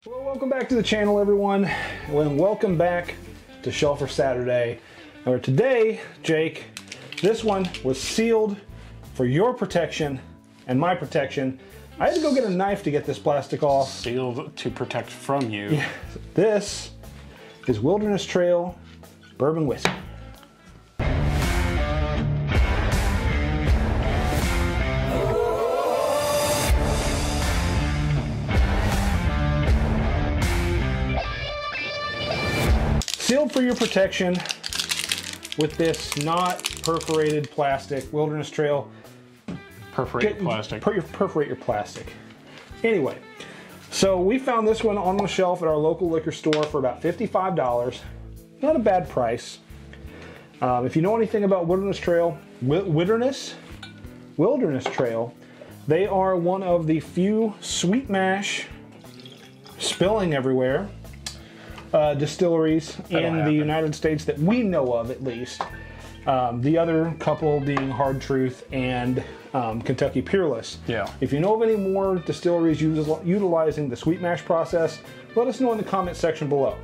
Well, welcome back to the channel, everyone, and welcome back to Shelfer Saturday. Or today, Jake, this one was sealed for your protection and my protection. I had to go get a knife to get this plastic off. Sealed to protect from you. Yeah. This is Wilderness Trail Bourbon Whiskey. Sealed for your protection with this not perforated plastic. Wilderness Trail. Perforate plastic. Perforate your plastic. Anyway, so we found this one on the shelf at our local liquor store for about $55. Not a bad price. If you know anything about Wilderness Trail, Wilderness Trail, they are one of the few sweet mash spilling everywhere distilleries in the United States that we know of, at least. The other couple being Hard Truth and Kentucky Peerless. Yeah. If you know of any more distilleries utilizing the sweet mash process, let us know in the comment section below.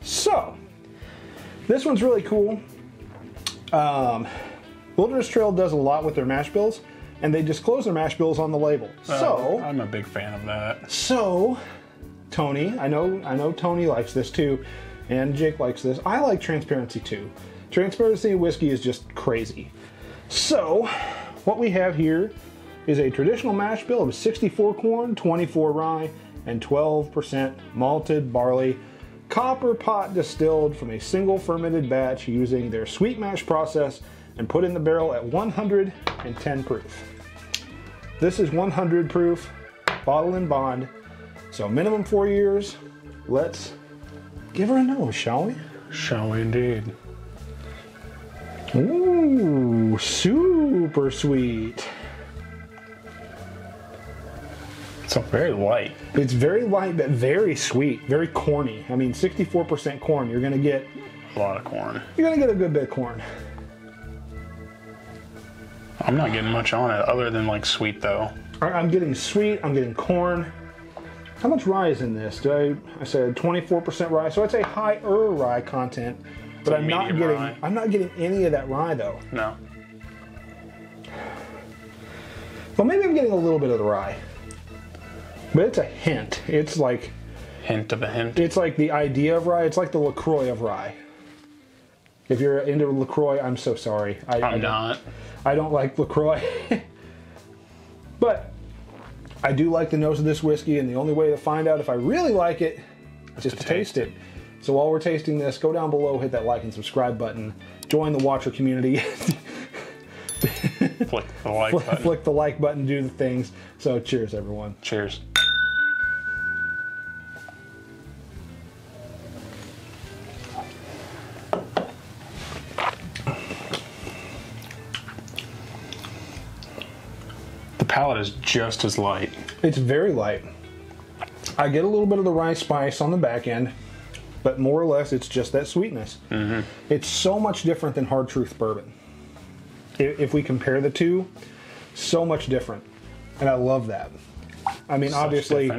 So, this one's really cool. Wilderness Trail does a lot with their mash bills, and they disclose their mash bills on the label. So I'm a big fan of that. So, Tony, I know Tony likes this too, and Jake likes this. I like transparency too. Transparency in whiskey is just crazy. So, what we have here is a traditional mash bill of 64 corn, 24 rye, and 12% malted barley, copper pot distilled from a single fermented batch using their sweet mash process and put in the barrel at 110 proof. This is 100 proof, bottle and bond. So minimum 4 years. Let's give her a nose, shall we? Shall we indeed? Ooh, super sweet. It's very light. It's very light, but very sweet, very corny. I mean, 64% corn. You're gonna get A lot of corn. You're gonna get a good bit of corn. I'm not getting much on it other than like sweet though. I'm getting sweet. I'm getting corn. How much rye is in this? I said 24% rye, so I'd say higher rye content. But I'm not getting any of that rye though. No. Well, maybe I'm getting a little bit of the rye. But it's a hint. It's like hint of a hint. It's like the idea of rye. It's like the LaCroix of rye. If you're into LaCroix, I'm so sorry. I'm not. I don't like LaCroix. But I do like the nose of this whiskey, and the only way to find out if I really like it is just to taste it. So while we're tasting this, go down below, hit that like and subscribe button, join the watcher community. Flick the like button. Flick the like button, do the things. So cheers, everyone. Cheers. The palate is just as light. It's very light. I get a little bit of the rye spice on the back end, but more or less it's just that sweetness. Mm-hmm. It's so much different than Hard Truth bourbon. If we compare the two, so much different. And I love that. I mean, Such obviously,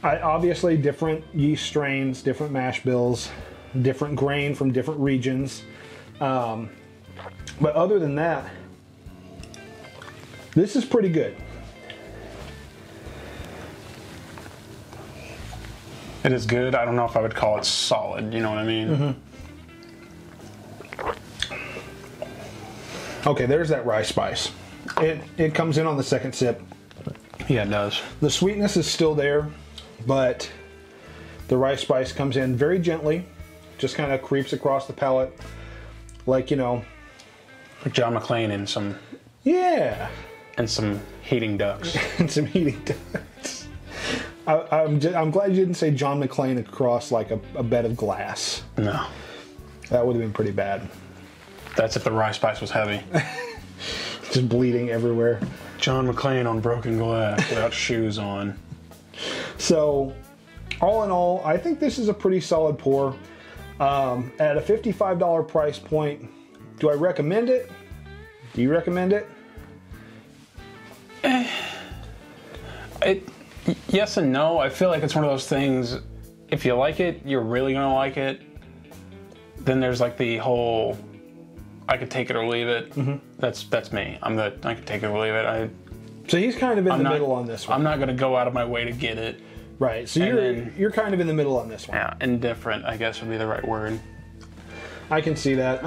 obviously different yeast strains, different mash bills, different grain from different regions. But other than that, this is pretty good. It is good. I don't know if I would call it solid. You know what I mean? Mm-hmm. Okay, there's that rye spice. It comes in on the second sip. Yeah, it does. The sweetness is still there, but the rye spice comes in very gently, just kind of creeps across the palate, like, you know, like John McClane in some. Yeah. And some heating ducks. And some heating ducks. I'm glad you didn't say John McClane across like a bed of glass. No. That would have been pretty bad. That's if the rye spice was heavy. Just bleeding everywhere. John McClane on broken glass without shoes on. So, all in all, I think this is a pretty solid pour. At a $55 price point, do I recommend it? Do you recommend it? Yes and no. I feel like it's one of those things, if you like it, you're really going to like it. Then there's like the whole, I could take it or leave it. Mm-hmm. That's me. I could take it or leave it. So he's kind of in the middle on this one. I'm not going to go out of my way to get it. Right. So you're kind of in the middle on this one. Yeah, indifferent, I guess would be the right word. I can see that.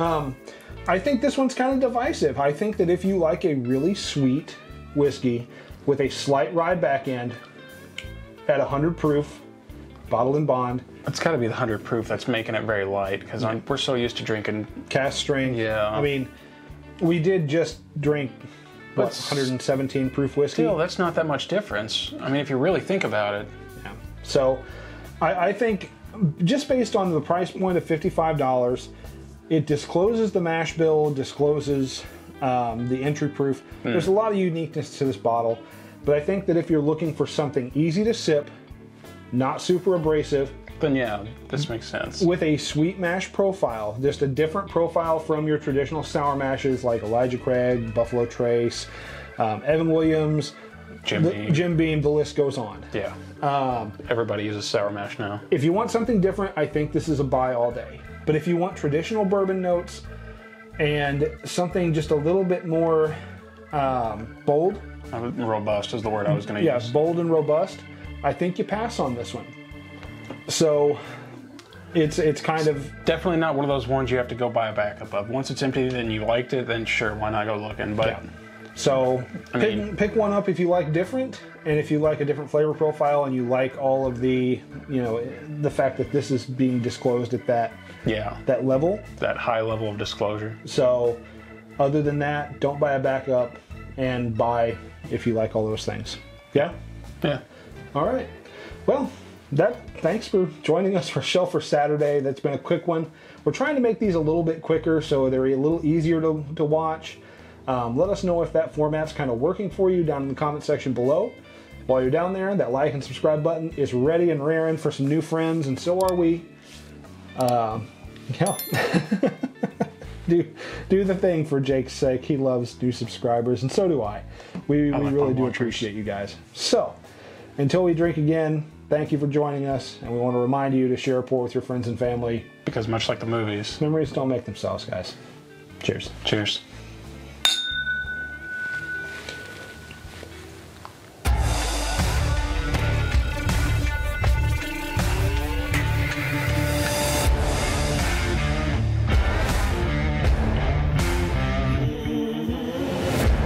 I think this one's kind of divisive. I think that if you like a really sweet whiskey with a slight rye back end at 100 proof, bottled in bond. It's got to be the 100 proof that's making it very light, because we're so used to drinking cast strength. Yeah. I mean, we did just drink 117 proof whiskey. Still, that's not that much difference. I mean, if you really think about it. Yeah. So, I think just based on the price point of $55, it discloses the mash bill, discloses the entry proof. There's a lot of uniqueness to this bottle, but I think that if you're looking for something easy to sip, not super abrasive, then yeah, this makes sense. With a sweet mash profile, just a different profile from your traditional sour mashes like Elijah Craig, Buffalo Trace, Evan Williams, Jim Beam, the list goes on. Yeah. Everybody uses sour mash now. If you want something different, I think this is a buy all day. But if you want traditional bourbon notes and something just a little bit more bold. Robust is the word I was going to use. Yeah, bold and robust. I think you pass on this one. So it's kind of definitely not one of those ones you have to go buy a backup of. Once it's empty and you liked it, then sure, why not go looking? But yeah. So pick one up if you like different, and if you like a different flavor profile, and you like all of the the fact that this is being disclosed at that level, that high level of disclosure. So other than that, don't buy a backup, and buy if you like all those things. Yeah. Yeah. All right. Well. Thanks for joining us for Shelf for Saturday. That's been a quick one. We're trying to make these a little bit quicker so they're a little easier to watch. Let us know if that format's kind of working for you down in the comment section below. While you're down there, that like and subscribe button is ready and raring for some new friends, and so are we. Yeah. do the thing for Jake's sake. He loves new subscribers, and so do I. We really do appreciate you guys. So, until we drink again, thank you for joining us, and we want to remind you to share a pour with your friends and family. Because much like the movies, memories don't make themselves, guys. Cheers. Cheers.